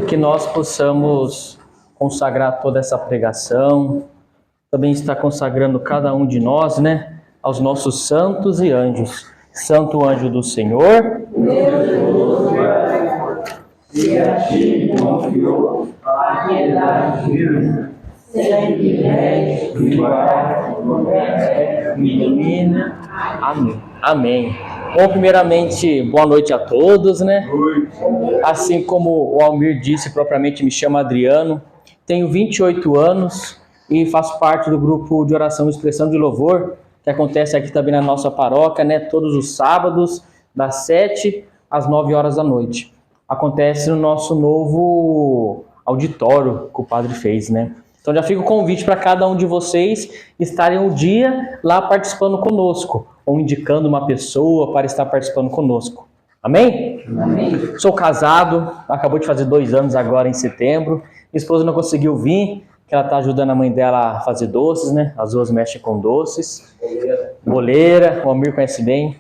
que nós possamos consagrar toda essa pregação, também está consagrando cada um de nós, né, aos nossos santos e anjos. Santo anjo do Senhor, se a ti confiou a piedade, sempre és e guarda, me ilumina. amém. Amém. Bom, primeiramente, boa noite a todos, né? Assim como o Almir disse, propriamente me chamo Adriano, tenho 28 anos e faço parte do grupo de oração Expressão de Louvor, que acontece aqui também na nossa paróquia, né? Todos os sábados, das 7 às 9 horas da noite. Acontece no nosso novo auditório que o padre fez, né? Então já fica o convite para cada um de vocês estarem um dia lá participando conosco, ou indicando uma pessoa para estar participando conosco. Amém? Amém. Sou casado, acabou de fazer 2 anos agora em setembro. Minha esposa não conseguiu vir, que ela está ajudando a mãe dela a fazer doces, né? As duas mexem com doces. Boleira, o Almir conhece bem.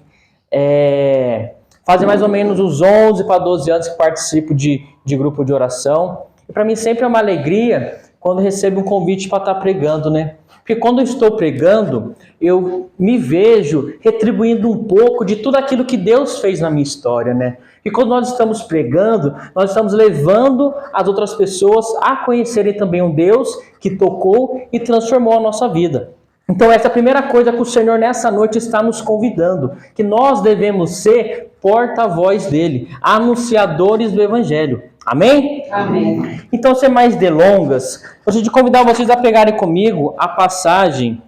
Fazem mais ou menos uns 11 para 12 anos que participo de grupo de oração. E para mim sempre é uma alegria quando recebo um convite para estar pregando, né? Porque quando eu estou pregando, eu me vejo retribuindo um pouco de tudo aquilo que Deus fez na minha história, né? E quando nós estamos pregando, nós estamos levando as outras pessoas a conhecerem também um Deus que tocou e transformou a nossa vida. Então essa é a primeira coisa que o Senhor nessa noite está nos convidando, que nós devemos ser porta-voz dele, anunciadores do Evangelho. Amém? Amém. Então, sem mais delongas, gostaria de convidar vocês a pegarem comigo a passagem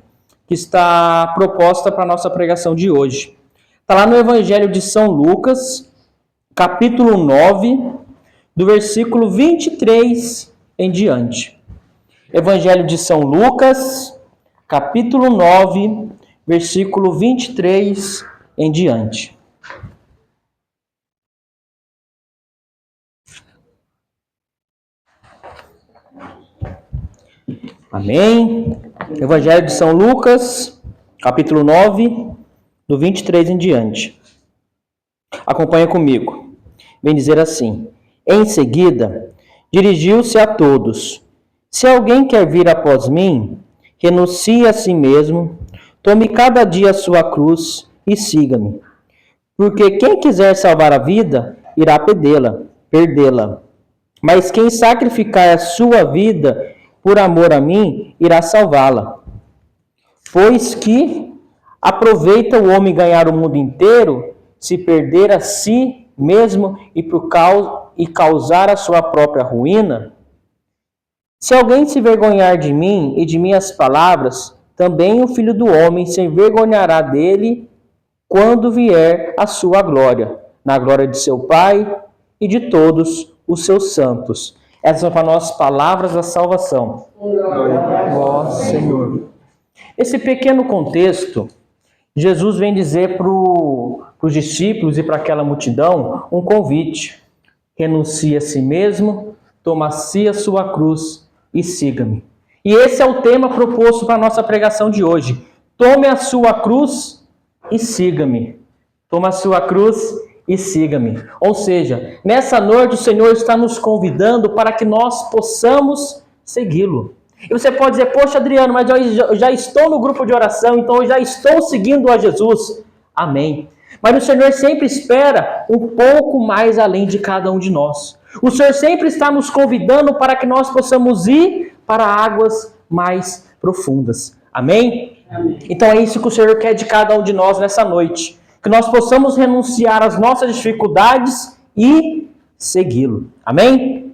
que está proposta para a nossa pregação de hoje. Está lá no Evangelho de São Lucas, capítulo 9, do versículo 23 em diante. Evangelho de São Lucas, capítulo 9, versículo 23 em diante. Amém? Evangelho de São Lucas, capítulo 9, do 23 em diante. Acompanha comigo. Vem dizer assim: em seguida, dirigiu-se a todos: se alguém quer vir após mim, renuncie a si mesmo, tome cada dia a sua cruz e siga-me. Porque quem quiser salvar a vida, irá perdê-la. Mas quem sacrificar a sua vida por amor a mim, irá salvá-la. Pois que aproveita o homem ganhar o mundo inteiro, se perder a si mesmo e causar a sua própria ruína? Se alguém se envergonhar de mim e de minhas palavras, também o Filho do Homem se envergonhará dele quando vier a sua glória, na glória de seu Pai e de todos os seus santos. Essas são para nós palavras da salvação. Ó Senhor. Esse pequeno contexto, Jesus vem dizer para os discípulos e para aquela multidão um convite. Renuncie a si mesmo, toma a si a sua cruz e siga-me. E esse é o tema proposto para a nossa pregação de hoje. Tome a sua cruz e siga-me. Toma a sua cruz e siga-me. Ou seja, nessa noite o Senhor está nos convidando para que nós possamos segui-lo. E você pode dizer: poxa, Adriano, mas eu já estou no grupo de oração, então eu já estou seguindo a Jesus. Amém. Mas o Senhor sempre espera um pouco mais além de cada um de nós. O Senhor sempre está nos convidando para que nós possamos ir para águas mais profundas. Amém? Amém. Então é isso que o Senhor quer de cada um de nós nessa noite. Que nós possamos renunciar às nossas dificuldades e segui-lo. Amém?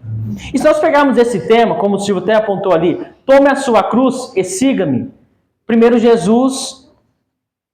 E se nós pegarmos esse tema, como o Silvio até apontou ali, tome a sua cruz e siga-me. Primeiro Jesus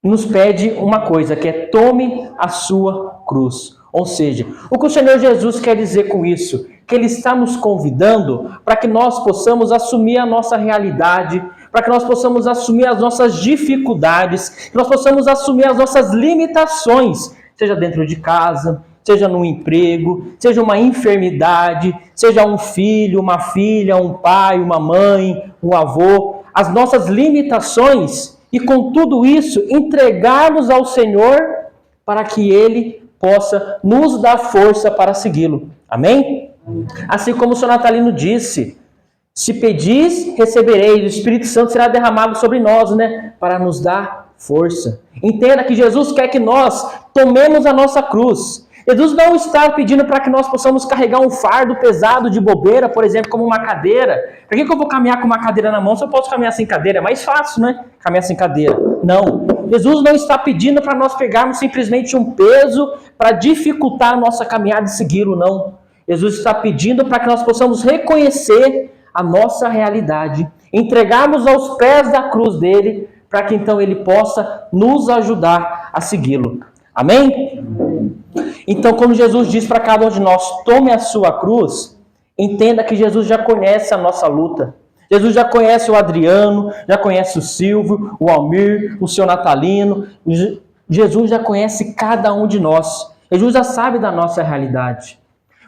nos pede uma coisa, que é tome a sua cruz. Ou seja, o que o Senhor Jesus quer dizer com isso? Que Ele está nos convidando para que nós possamos assumir a nossa realidade, para que nós possamos assumir as nossas dificuldades, que nós possamos assumir as nossas limitações, seja dentro de casa, seja no emprego, seja uma enfermidade, seja um filho, uma filha, um pai, uma mãe, um avô, as nossas limitações, e com tudo isso entregarmos ao Senhor para que Ele possa nos dar força para segui-lo. Amém? Assim como o Sr. Natalino disse, se pedis, recebereis, o Espírito Santo será derramado sobre nós, né? Para nos dar força. Entenda que Jesus quer que nós tomemos a nossa cruz. Jesus não está pedindo para que nós possamos carregar um fardo pesado de bobeira, por exemplo, como uma cadeira. Por que eu vou caminhar com uma cadeira na mão se eu posso caminhar sem cadeira? É mais fácil, né? Caminhar sem cadeira. Não. Jesus não está pedindo para nós pegarmos simplesmente um peso para dificultar a nossa caminhada e segui-lo, não. Jesus está pedindo para que nós possamos reconhecer a nossa realidade, entregarmos aos pés da cruz dele, para que então ele possa nos ajudar a segui-lo. Amém? Então, quando Jesus diz para cada um de nós, tome a sua cruz, entenda que Jesus já conhece a nossa luta. Jesus já conhece o Adriano, já conhece o Silvio, o Almir, o seu Natalino. Jesus já conhece cada um de nós. Jesus já sabe da nossa realidade.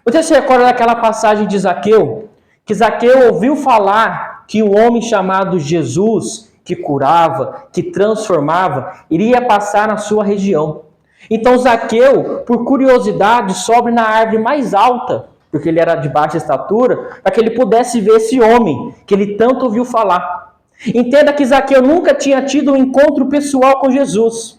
Você se recorda daquela passagem de Zaqueu? Que Zaqueu ouviu falar que um homem chamado Jesus, que curava, que transformava, iria passar na sua região. Então Zaqueu, por curiosidade, sobe na árvore mais alta, porque ele era de baixa estatura, para que ele pudesse ver esse homem, que ele tanto ouviu falar. Entenda que Zaqueu nunca tinha tido um encontro pessoal com Jesus.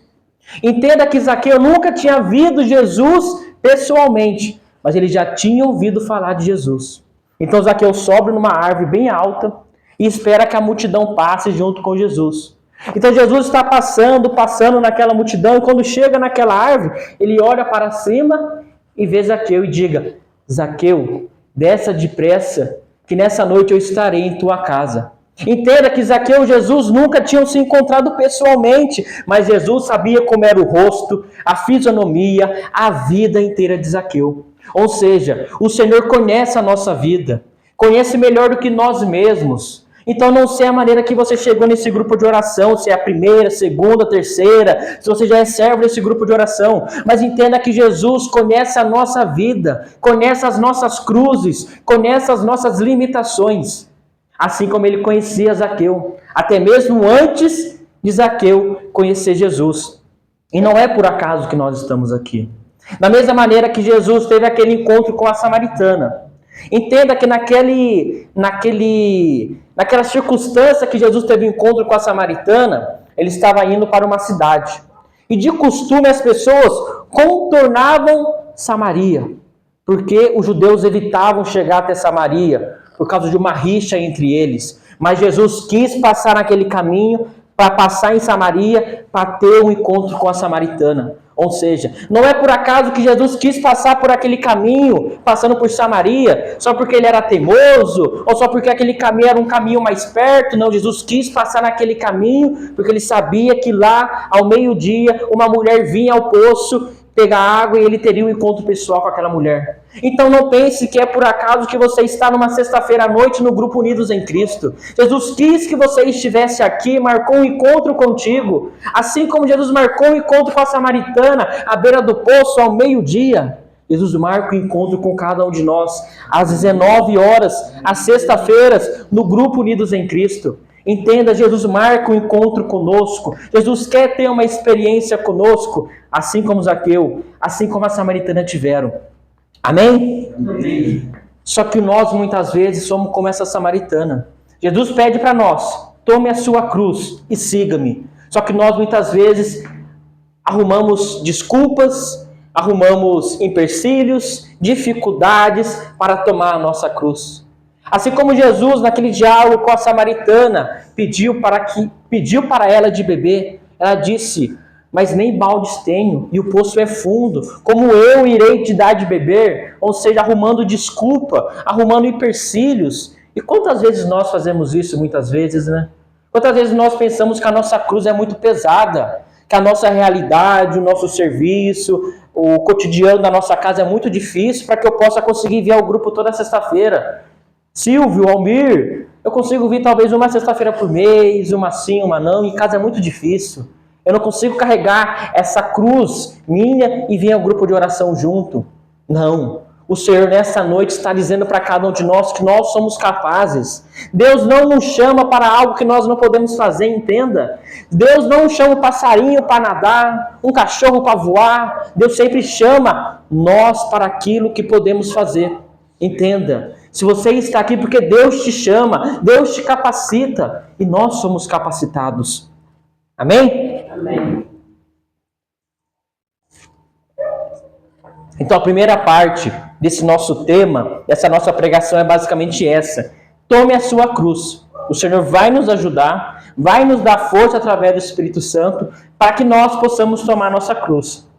Entenda que Zaqueu nunca tinha visto Jesus pessoalmente, mas ele já tinha ouvido falar de Jesus. Então Zaqueu sobe numa árvore bem alta e espera que a multidão passe junto com Jesus. Então Jesus está passando naquela multidão, e quando chega naquela árvore, ele olha para cima e vê Zaqueu e diga: Zaqueu, desça depressa, que nessa noite eu estarei em tua casa. Entenda que Zaqueu e Jesus nunca tinham se encontrado pessoalmente, mas Jesus sabia como era o rosto, a fisionomia, a vida inteira de Zaqueu. Ou seja, o Senhor conhece a nossa vida, conhece melhor do que nós mesmos. Então não sei a maneira que você chegou nesse grupo de oração, se é a primeira, segunda, terceira, se você já é servo desse grupo de oração, mas entenda que Jesus conhece a nossa vida, conhece as nossas cruzes, conhece as nossas limitações, assim como ele conhecia Zaqueu, até mesmo antes de Zaqueu conhecer Jesus. E não é por acaso que nós estamos aqui. Da mesma maneira que Jesus teve aquele encontro com a samaritana. Entenda que naquela circunstância que Jesus teve encontro com a samaritana, ele estava indo para uma cidade. E de costume as pessoas contornavam Samaria, porque os judeus evitavam chegar até Samaria, por causa de uma rixa entre eles. Mas Jesus quis passar naquele caminho, para passar em Samaria, para ter um encontro com a samaritana. Ou seja, não é por acaso que Jesus quis passar por aquele caminho, passando por Samaria, só porque ele era teimoso, ou só porque aquele caminho era um caminho mais perto. Não, Jesus quis passar naquele caminho, porque ele sabia que lá, ao meio-dia, uma mulher vinha ao poço pegar água e ele teria um encontro pessoal com aquela mulher. Então não pense que é por acaso que você está numa sexta-feira à noite no grupo Unidos em Cristo. Jesus quis que você estivesse aqui, marcou um encontro contigo, assim como Jesus marcou um encontro com a samaritana à beira do poço ao meio-dia. Jesus marca um encontro com cada um de nós às 19 horas, às sexta-feiras, no grupo Unidos em Cristo. Entenda, Jesus marca um encontro conosco. Jesus quer ter uma experiência conosco, assim como Zaqueu, assim como a samaritana tiveram. Amém? Amém. Só que nós muitas vezes somos como essa samaritana. Jesus pede para nós, tome a sua cruz e siga-me. Só que nós muitas vezes arrumamos desculpas, arrumamos empecilhos, dificuldades para tomar a nossa cruz. Assim como Jesus, naquele diálogo com a samaritana, pediu para ela de beber, ela disse: mas nem baldes tenho, e o poço é fundo, como eu irei te dar de beber? Ou seja, arrumando desculpa, arrumando empecilhos. E quantas vezes nós fazemos isso? Muitas vezes, né? Quantas vezes nós pensamos que a nossa cruz é muito pesada, que a nossa realidade, o nosso serviço, o cotidiano da nossa casa é muito difícil para que eu possa conseguir vir ao grupo toda sexta-feira. Silvio, Almir, eu consigo vir talvez uma sexta-feira por mês, uma sim, uma não, em casa é muito difícil. Eu não consigo carregar essa cruz minha e vir ao grupo de oração junto. Não. O Senhor nessa noite está dizendo para cada um de nós que nós somos capazes. Deus não nos chama para algo que nós não podemos fazer, entenda. Deus não chama um passarinho para nadar, um cachorro para voar. Deus sempre chama nós para aquilo que podemos fazer. Entenda. Se você está aqui porque Deus te chama, Deus te capacita e nós somos capacitados. Amém? Amém. Então a primeira parte desse nosso tema, dessa nossa pregação é basicamente essa. Tome a sua cruz. O Senhor vai nos ajudar, vai nos dar força através do Espírito Santo para que nós possamos tomar a nossa cruz.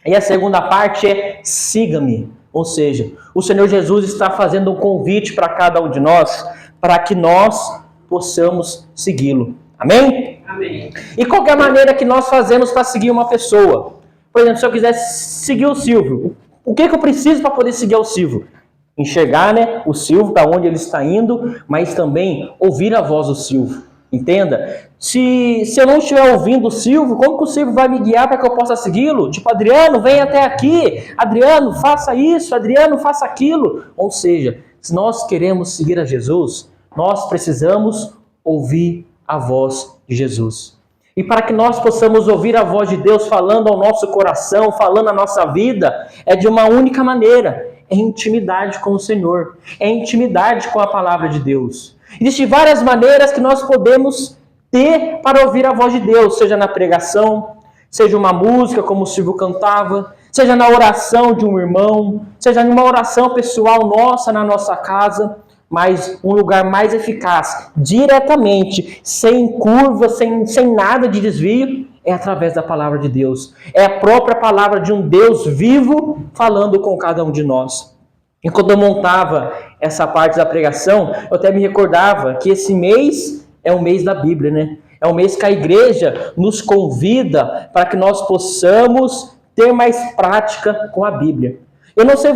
E a segunda parte é siga-me. Ou seja, o Senhor Jesus está fazendo um convite para cada um de nós para que nós possamos segui-lo. Amém? Amém. E qual é a maneira que nós fazemos para seguir uma pessoa? Por exemplo, se eu quiser seguir o Silvio, o que eu preciso para poder seguir o Silvio? Enxergar, né, o Silvio, para onde ele está indo, mas também ouvir a voz do Silvio. Entenda? Se eu não estiver ouvindo o Silvio, como que o Silvio vai me guiar para que eu possa segui-lo? Tipo, Adriano, vem até aqui. Adriano, faça isso. Adriano, faça aquilo. Ou seja, se nós queremos seguir a Jesus, nós precisamos ouvir a voz de Jesus. E para que nós possamos ouvir a voz de Deus falando ao nosso coração, falando à nossa vida, é de uma única maneira. É intimidade com o Senhor. É intimidade com a palavra de Deus. Existem várias maneiras que nós podemos ter para ouvir a voz de Deus. Seja na pregação, seja uma música como o Silvio cantava, seja na oração de um irmão, seja numa oração pessoal nossa na nossa casa. Mas um lugar mais eficaz, diretamente, sem curva, sem nada de desvio, é através da palavra de Deus. É a própria palavra de um Deus vivo falando com cada um de nós. E quando eu montava essa parte da pregação, eu até me recordava que esse mês é o mês da Bíblia, né? É o mês que a igreja nos convida para que nós possamos ter mais prática com a Bíblia. Eu não sei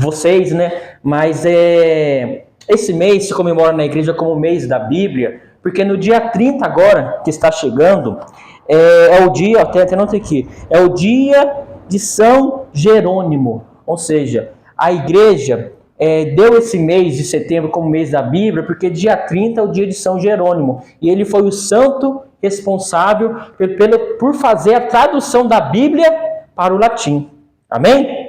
vocês, né? Mas esse mês se comemora na igreja como o mês da Bíblia, porque no dia 30 agora, que está chegando, é o dia, até não tem aqui, é o dia de São Jerônimo. Ou seja, a igreja deu esse mês de setembro como mês da Bíblia, porque dia 30 é o dia de São Jerônimo. E ele foi o santo responsável por fazer a tradução da Bíblia para o latim. Amém?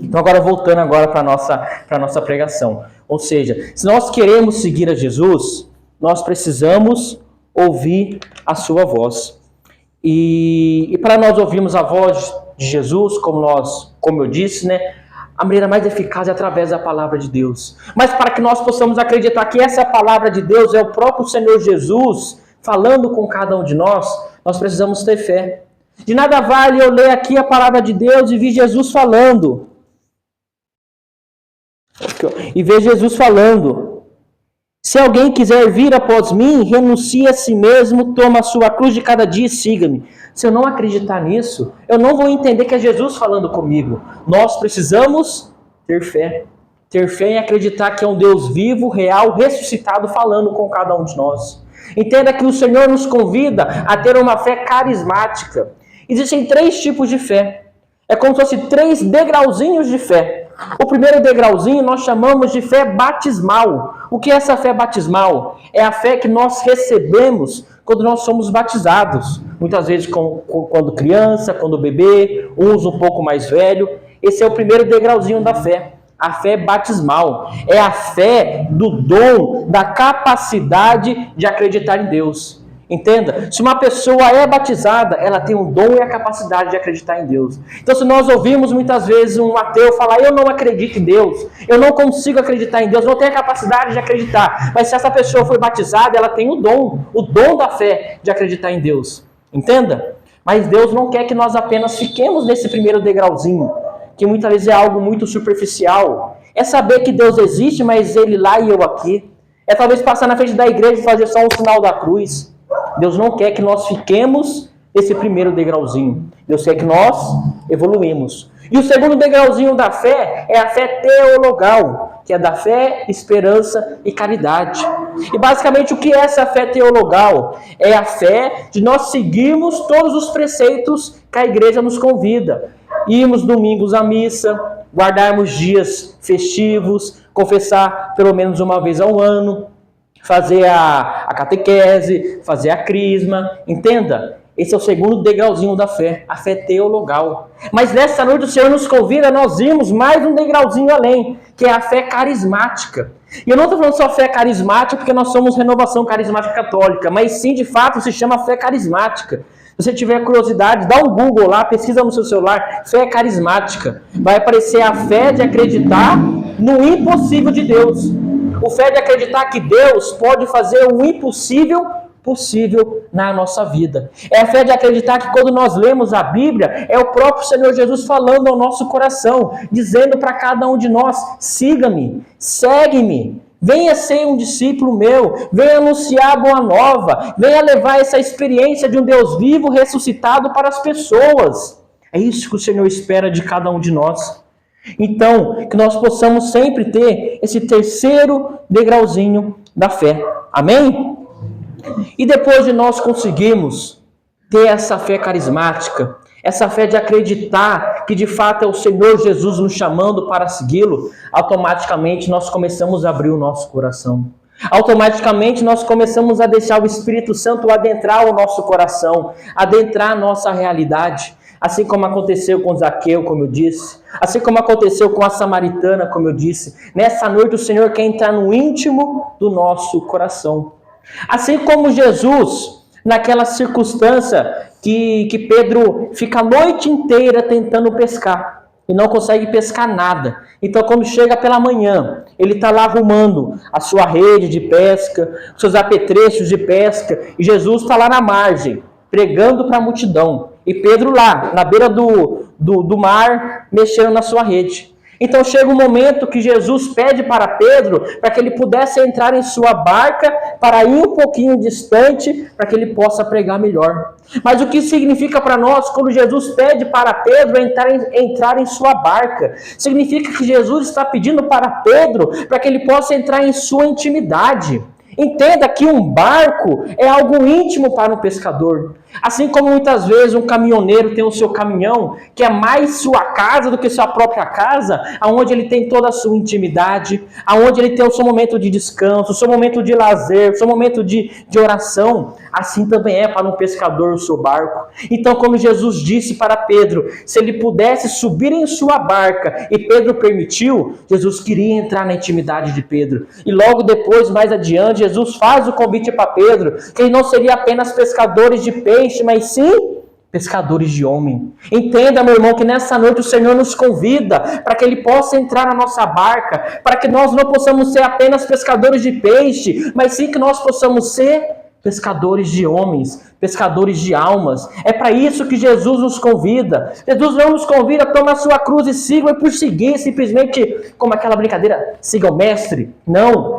Então agora voltando agora para a nossa pregação. Ou seja, se nós queremos seguir a Jesus, nós precisamos ouvir a sua voz. E para nós ouvirmos a voz de Jesus, como eu disse, né, a maneira mais eficaz é através da palavra de Deus. Mas para que nós possamos acreditar que essa palavra de Deus é o próprio Senhor Jesus falando com cada um de nós precisamos ter fé. De nada vale eu ler aqui a palavra de Deus e ver Jesus falando. E ver Jesus falando. Se alguém quiser vir após mim, renuncie a si mesmo, toma a sua cruz de cada dia e siga-me. Se eu não acreditar nisso, eu não vou entender que é Jesus falando comigo. Nós precisamos ter fé. Ter fé em acreditar que é um Deus vivo, real, ressuscitado, falando com cada um de nós. Entenda que o Senhor nos convida a ter uma fé carismática. Existem 3 tipos de fé. É como se fossem 3 degrauzinhos de fé. O primeiro degrauzinho nós chamamos de fé batismal. O que é essa fé batismal? É a fé que nós recebemos quando nós somos batizados. Muitas vezes quando criança, quando bebê, uns um pouco mais velho. Esse é o primeiro degrauzinho da fé. A fé batismal. É a fé do dom, da capacidade de acreditar em Deus. Entenda, se uma pessoa é batizada, ela tem o dom e a capacidade de acreditar em Deus. Então se nós ouvimos muitas vezes um ateu falar, eu não acredito em Deus, eu não consigo acreditar em Deus, não tenho a capacidade de acreditar. Mas se essa pessoa foi batizada, ela tem o dom da fé de acreditar em Deus. Entenda? Mas Deus não quer que nós apenas fiquemos nesse primeiro degrauzinho, que muitas vezes é algo muito superficial. É saber que Deus existe, mas Ele lá e eu aqui. É talvez passar na frente da igreja e fazer só um sinal da cruz. Deus não quer que nós fiquemos nesse primeiro degrauzinho. Deus quer que nós evoluímos. E o segundo degrauzinho da fé é a fé teologal, que é da fé, esperança e caridade. E basicamente o que é essa fé teologal? É a fé de nós seguirmos todos os preceitos que a igreja nos convida. Irmos domingos à missa, guardarmos dias festivos, confessar pelo menos uma vez ao ano, fazer a catequese, fazer a crisma, entenda? Esse é o segundo degrauzinho da fé, a fé teologal. Mas nessa noite o Senhor nos convida a nós irmos mais um degrauzinho além, que é a fé carismática. E eu não estou falando só fé carismática porque nós somos Renovação Carismática Católica, mas sim, de fato, se chama fé carismática. Se você tiver curiosidade, dá um Google lá, pesquisa no seu celular, fé carismática. Vai aparecer a fé de acreditar no impossível de Deus. O fé de acreditar que Deus pode fazer o impossível possível na nossa vida. É a fé de acreditar que quando nós lemos a Bíblia, é o próprio Senhor Jesus falando ao nosso coração, dizendo para cada um de nós: siga-me, segue-me, venha ser um discípulo meu, venha anunciar a boa nova, venha levar essa experiência de um Deus vivo ressuscitado para as pessoas. É isso que o Senhor espera de cada um de nós. Então, que nós possamos sempre ter esse terceiro degrauzinho da fé. Amém? E depois de nós conseguirmos ter essa fé carismática, essa fé de acreditar que de fato é o Senhor Jesus nos chamando para segui-lo, automaticamente nós começamos a abrir o nosso coração. Automaticamente nós começamos a deixar o Espírito Santo adentrar o nosso coração, adentrar a nossa realidade. Assim como aconteceu com Zaqueu, como eu disse. Assim como aconteceu com a samaritana, como eu disse. Nessa noite o Senhor quer entrar no íntimo do nosso coração. Assim como Jesus, naquela circunstância que Pedro fica a noite inteira tentando pescar e não consegue pescar nada. Então quando chega pela manhã, ele está lá arrumando a sua rede de pesca, seus apetrechos de pesca, e Jesus está lá na margem, pregando para a multidão. E Pedro lá, na beira do mar, mexendo na sua rede. Então chega um momento que Jesus pede para Pedro para que ele pudesse entrar em sua barca para ir um pouquinho distante para que ele possa pregar melhor. Mas o que significa para nós quando Jesus pede para Pedro entrar em sua barca? Significa que Jesus está pedindo para Pedro para que ele possa entrar em sua intimidade. Entenda que um barco é algo íntimo para um pescador. Assim como muitas vezes um caminhoneiro tem o seu caminhão, que é mais sua casa do que sua própria casa, aonde ele tem toda a sua intimidade, aonde ele tem o seu momento de descanso, o seu momento de lazer, o seu momento de oração. Assim também é para um pescador o seu barco. Então, como Jesus disse para Pedro, se ele pudesse subir em sua barca, e Pedro permitiu, Jesus queria entrar na intimidade de Pedro. E logo depois, mais adiante, Jesus faz o convite para Pedro, que ele não seria apenas pescadores de peixe, mas sim pescadores de homem. Entenda, meu irmão, que nessa noite o Senhor nos convida para que Ele possa entrar na nossa barca, para que nós não possamos ser apenas pescadores de peixe, mas sim que nós possamos ser pescadores de homens, pescadores de almas. É para isso que Jesus nos convida. Jesus não nos convida a tomar sua cruz e siga por seguir, simplesmente como aquela brincadeira, siga o mestre. Não,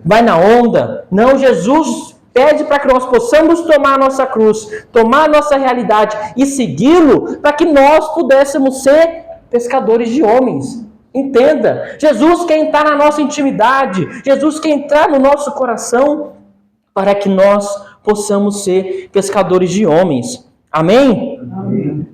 vai na onda. Não, Jesus pede para que nós possamos tomar a nossa cruz, tomar a nossa realidade e segui-lo, para que nós pudéssemos ser pescadores de homens. Entenda, Jesus quer entrar na nossa intimidade, Jesus quer entrar no nosso coração, para que nós possamos ser pescadores de homens. Amém? Amém.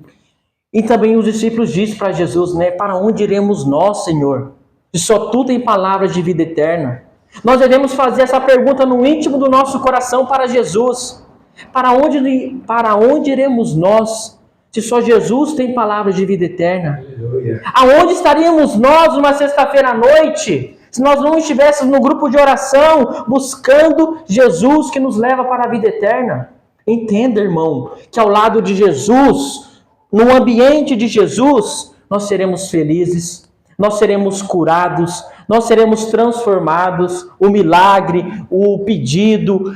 E também os discípulos dizem para Jesus, né? Para onde iremos nós, Senhor? Se só tu tem palavras de vida eterna. Nós devemos fazer essa pergunta no íntimo do nosso coração para Jesus. Para onde iremos nós, se só Jesus tem palavras de vida eterna? Aleluia. Aonde estaríamos nós uma sexta-feira à noite, se nós não estivéssemos no grupo de oração, buscando Jesus que nos leva para a vida eterna? Entenda, irmão, que ao lado de Jesus, no ambiente de Jesus, nós seremos felizes, nós seremos curados, nós seremos transformados, o milagre, o pedido,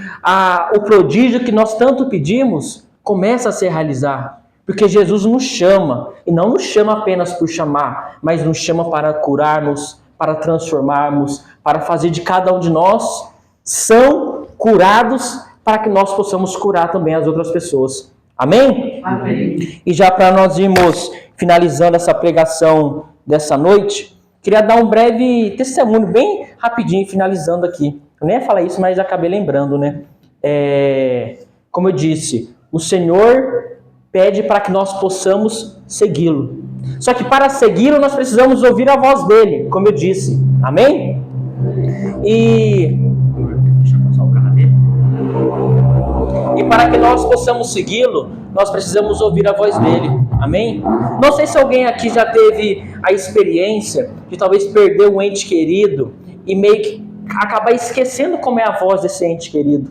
o prodígio que nós tanto pedimos, começa a se realizar. Porque Jesus nos chama, e não nos chama apenas por chamar, mas nos chama para curarmos, para transformarmos, para fazer de cada um de nós são curados, para que nós possamos curar também as outras pessoas. Amém? Amém. E já para nós irmos finalizando essa pregação dessa noite, queria dar um breve testemunho, bem rapidinho, finalizando aqui. Eu nem ia falar isso, mas acabei lembrando, né? Como eu disse, o Senhor pede para que nós possamos segui-lo. Só que para segui-lo, nós precisamos ouvir a voz dele, como eu disse. Amém? Deixa eu passar o carro dele. E para que nós possamos segui-lo, nós precisamos ouvir a voz dele. Amém? Não sei se alguém aqui já teve a experiência de talvez perder um ente querido e meio que acabar esquecendo como é a voz desse ente querido.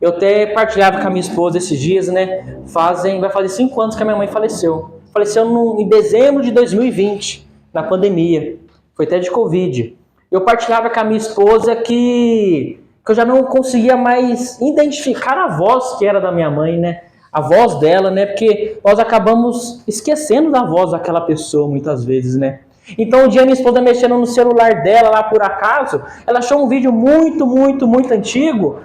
Eu até partilhava com a minha esposa esses dias, né? Vai fazer 5 anos que a minha mãe faleceu. Faleceu em dezembro de 2020, na pandemia. Foi até de Covid. Eu partilhava com a minha esposa que eu já não conseguia mais identificar a voz que era da minha mãe, né? A voz dela, né? Porque nós acabamos esquecendo da voz daquela pessoa muitas vezes, né? Então um dia minha esposa mexendo no celular dela lá por acaso, ela achou um vídeo muito antigo,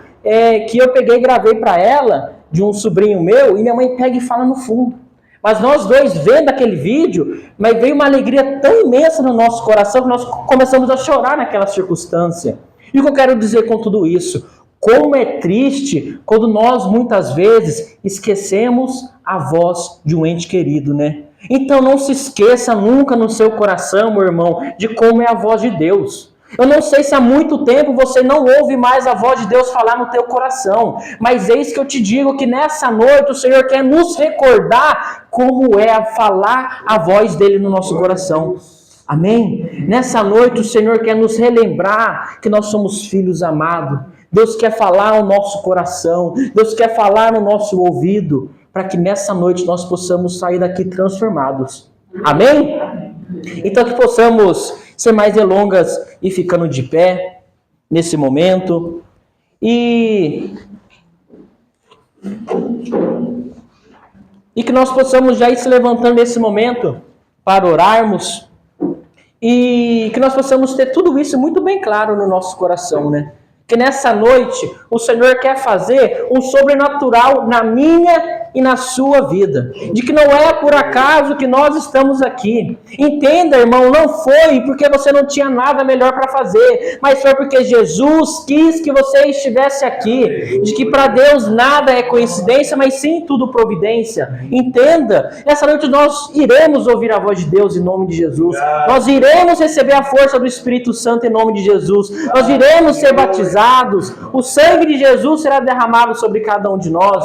que eu peguei e gravei para ela, de um sobrinho meu, e minha mãe pega e fala no fundo. Mas nós dois vendo aquele vídeo, mas veio uma alegria tão imensa no nosso coração que nós começamos a chorar naquela circunstância. E o que eu quero dizer com tudo isso? Como é triste quando nós muitas vezes esquecemos a voz de um ente querido, né? Então não se esqueça nunca no seu coração, meu irmão, de como é a voz de Deus. Eu não sei se há muito tempo você não ouve mais a voz de Deus falar no teu coração, mas eis que eu te digo que nessa noite o Senhor quer nos recordar como é falar a voz dele no nosso coração. Amém? Nessa noite o Senhor quer nos relembrar que nós somos filhos amados. Deus quer falar ao nosso coração, Deus quer falar no nosso ouvido, para que nessa noite nós possamos sair daqui transformados. Amém? Então que possamos, sem mais delongas, ir ficando de pé nesse momento e que nós possamos já ir se levantando nesse momento para orarmos e que nós possamos ter tudo isso muito bem claro no nosso coração, né? Que nessa noite o Senhor quer fazer um sobrenatural na minha e na sua vida. De que não é por acaso que nós estamos aqui. Entenda, irmão, não foi porque você não tinha nada melhor para fazer, mas foi porque Jesus quis que você estivesse aqui. De que para Deus nada é coincidência, mas sim tudo providência. Entenda, nessa noite nós iremos ouvir a voz de Deus em nome de Jesus. Nós iremos receber a força do Espírito Santo em nome de Jesus. Nós iremos ser batizados. O sangue de Jesus será derramado sobre cada um de nós.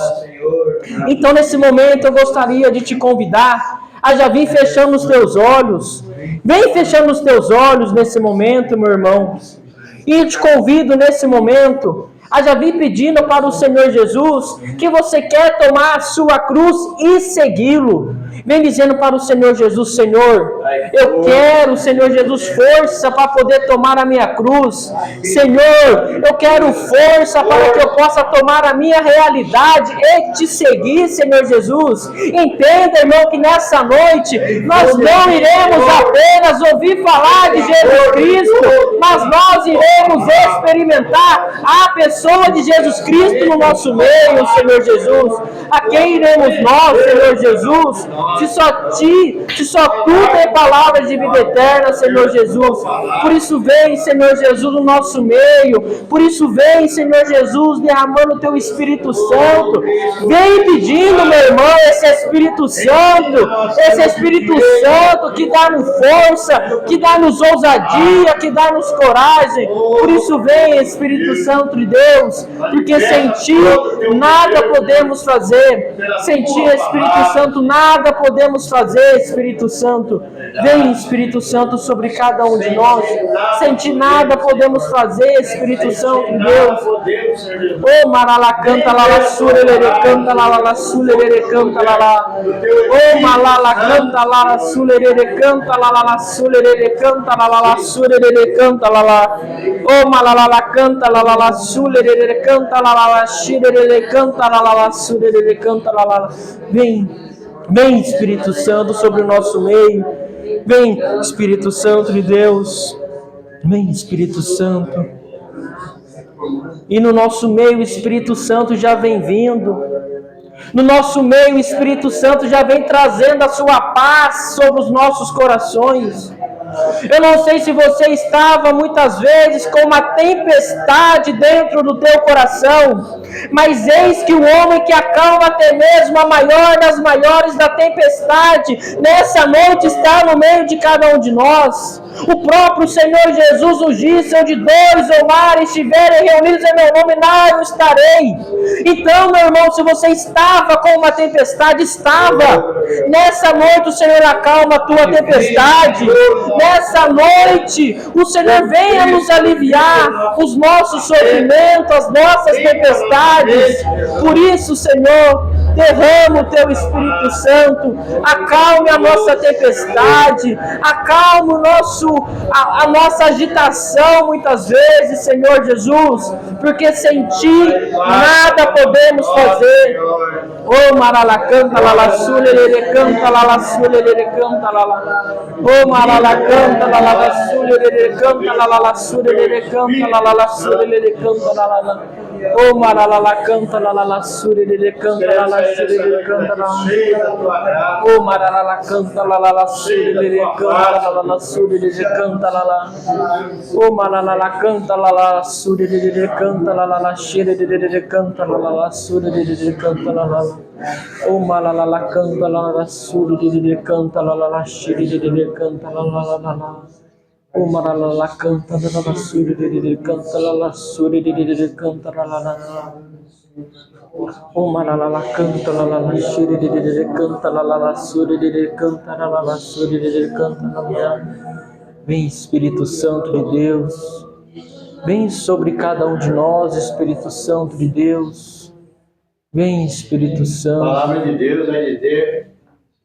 Então nesse momento eu gostaria de te convidar a já vir fechando os teus olhos. Vem fechando os teus olhos nesse momento, meu irmão. E eu te convido nesse momento a já vir pedindo para o Senhor Jesus que você quer tomar a sua cruz e segui-lo. Vem dizendo para o Senhor Jesus: Senhor, eu quero, Senhor Jesus, força para poder tomar a minha cruz. Senhor, eu quero força para que eu possa tomar a minha realidade e te seguir, Senhor Jesus. Entenda, irmão, que nessa noite nós não iremos apenas ouvir falar de Jesus Cristo, mas nós iremos experimentar a pessoa de Jesus Cristo no nosso meio, Senhor Jesus. A quem iremos nós, Senhor Jesus? Se só tu tem palavras de vida eterna, Senhor Jesus. Por isso vem, Senhor Jesus, no nosso meio. Por isso vem, Senhor Jesus, derramando o teu Espírito Santo. Vem pedindo, meu irmão, esse Espírito Santo que dá-nos força, que dá-nos ousadia, que dá-nos coragem. Por isso vem, Espírito Santo de Deus, porque sem ti nada podemos fazer. Sem ti, Espírito Santo, nada podemos fazer, Espírito Santo. Vem, Espírito Santo, sobre cada um de nós. Sem ti nada podemos fazer, Espírito Santo de Deus. Oh, marala canta lala surere canta lala surere canta lala. Oh, malala canta lala surere canta lala surere canta lala surere canta lala. Oh, malala canta lala surere canta lala shirere canta lala surere canta lala. Vem, Espírito Santo, sobre o nosso meio. Vem, Espírito Santo de Deus. Vem, Espírito Santo. E no nosso meio, o Espírito Santo já vem vindo. No nosso meio, o Espírito Santo já vem trazendo a sua paz sobre os nossos corações. Eu não sei se você estava muitas vezes com uma tempestade dentro do teu coração, mas eis que o homem que acalma até mesmo a maior das maiores da tempestade, nessa noite está no meio de cada um de nós. O próprio Senhor Jesus nos disse: onde dois ou mais estiverem reunidos em meu nome, lá eu estarei. Então, meu irmão, se você estava com uma tempestade, nessa noite o Senhor acalma a tua tempestade. Nessa noite o Senhor venha nos aliviar os nossos sofrimentos, as nossas tempestades. Por isso, Senhor, derrama o teu Espírito Santo, acalme a nossa tempestade, acalme a nossa agitação muitas vezes, Senhor Jesus, porque sem Ti nada podemos fazer. Oh, maralacanta, lalassule, lele canta, lalassule, lele canta, lala. Oh, maralacanta, lalassule, lele canta, lalassule, lele canta, lalassule, lele canta, lala. Oh, maralacanta, lalassule, lele canta, lalassule, lele canta, lala. Oh, maralacanta, lalassule, lele canta, lalassule, lele canta, lala. Oh, maralacanta, lalassule, lele canta, lalassule, lele canta, lalassule, lele canta, lala. Oh, malala canta, la suri de canta, la shiri de canta, la. Oh, malala canta, la suri de canta, la suri de canta, la. Oh, malala canta, la shiri de canta, la suri de canta, la suri de canta, la. Vem, Espírito Santo de Deus, vem sobre cada um de nós, Espírito Santo de Deus. Vem, Espírito Santo. A palavra de Deus vai dizer